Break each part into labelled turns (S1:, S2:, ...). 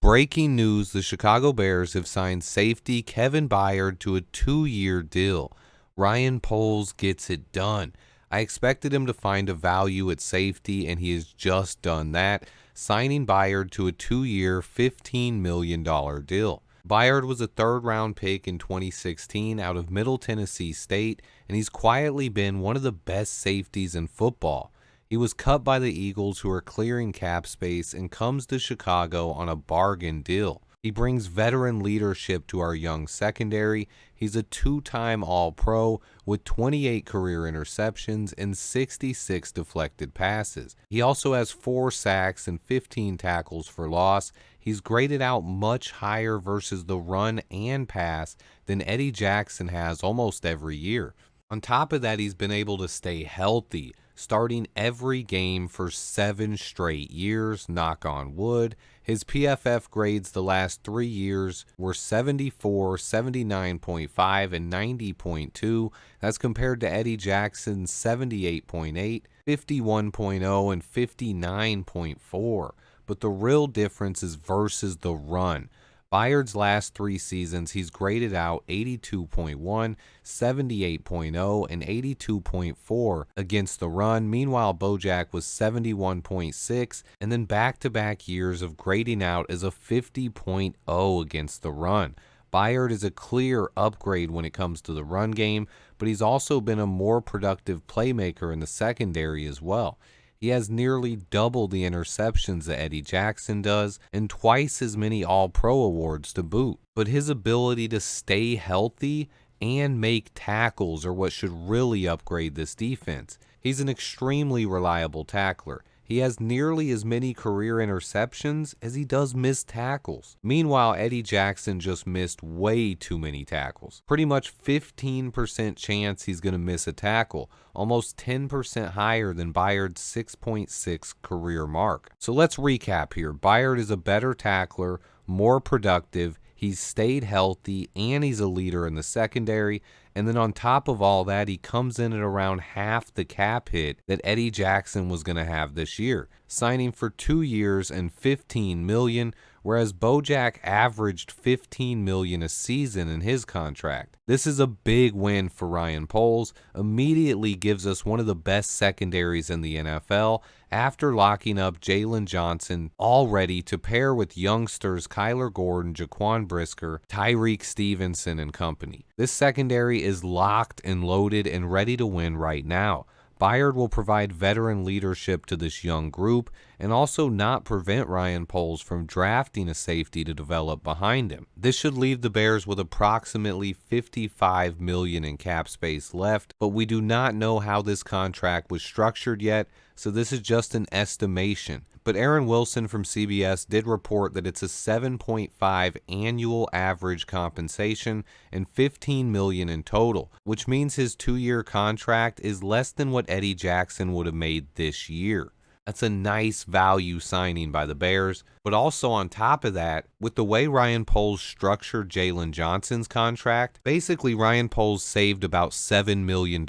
S1: Breaking news, the Chicago Bears have signed safety Kevin Byard to a 2-year deal. Ryan Poles gets it done. I expected him to find a value at safety, and he has just done that, signing Byard to a 2-year, $15 million deal. Byard was a third-round pick in 2016 out of Middle Tennessee State, and he's quietly been one of the best safeties in football. He was cut by the Eagles, who are clearing cap space, and comes to Chicago on a bargain deal. He brings veteran leadership to our young secondary. He's a 2-time All-Pro with 28 career interceptions and 66 deflected passes. He also has 4 sacks and 15 tackles for loss. He's graded out much higher versus the run and pass than Eddie Jackson has almost every year. On top of that, he's been able to stay healthy, starting every game for 7 straight years, knock on wood. His PFF grades the last 3 years were 74, 79.5, and 90.2. That's compared to Eddie Jackson's 78.8, 51.0, and 59.4. But the real difference is versus the run. Byard's last 3 seasons, he's graded out 82.1, 78.0, and 82.4 against the run. Meanwhile, Bojack was 71.6, and then back-to-back years of grading out as a 50.0 against the run. Byard is a clear upgrade when it comes to the run game, but he's also been a more productive playmaker in the secondary as well. He has nearly double the interceptions that Eddie Jackson does, and twice as many All-Pro awards to boot. But his ability to stay healthy and make tackles are what should really upgrade this defense. He's an extremely reliable tackler. He has nearly as many career interceptions as he does missed tackles. Meanwhile, Eddie Jackson just missed way too many tackles. Pretty much 15% chance he's going to miss a tackle, almost 10% higher than Byard's 6.6 career mark. So let's recap here. Byard is a better tackler, more productive, he's stayed healthy, and he's a leader in the secondary. And then on top of all that, he comes in at around half the cap hit that Eddie Jackson was going to have this year, signing for 2 years and $15 million, whereas Bojack averaged $15 million a season in his contract. This is a big win for Ryan Poles, immediately gives us one of the best secondaries in the NFL after locking up Jalen Johnson, all ready to pair with youngsters Kyler Gordon, Jaquan Brisker, Tyreek Stevenson, and company. This secondary is locked and loaded and ready to win right now. Byard will provide veteran leadership to this young group and also not prevent Ryan Poles from drafting a safety to develop behind him. This should leave the Bears with approximately $55 million in cap space left, but we do not know how this contract was structured yet, so this is just an estimation. But Aaron Wilson from CBS did report that it's a 7.5 annual average compensation and $15 million in total, which means his 2-year contract is less than what Eddie Jackson would have made this year. That's a nice value signing by the Bears. But also on top of that, with the way Ryan Poles structured Jalen Johnson's contract, basically Ryan Poles saved about $7 million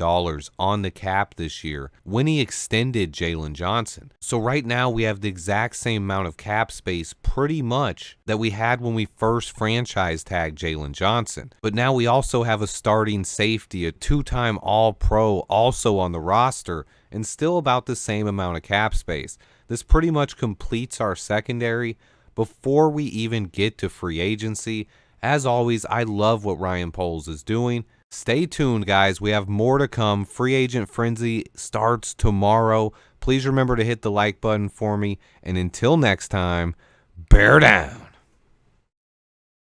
S1: on the cap this year when he extended Jalen Johnson. So right now we have the exact same amount of cap space pretty much that we had when we first franchise tagged Jalen Johnson. But now we also have a starting safety, a 2-time All-Pro also on the roster, and still about the same amount of cap space. This pretty much completes our secondary before we even get to free agency. As always, I love what Ryan Poles is doing. Stay tuned, guys. We have more to come. Free agent frenzy starts tomorrow. Please remember to hit the like button for me. And until next time, bear down.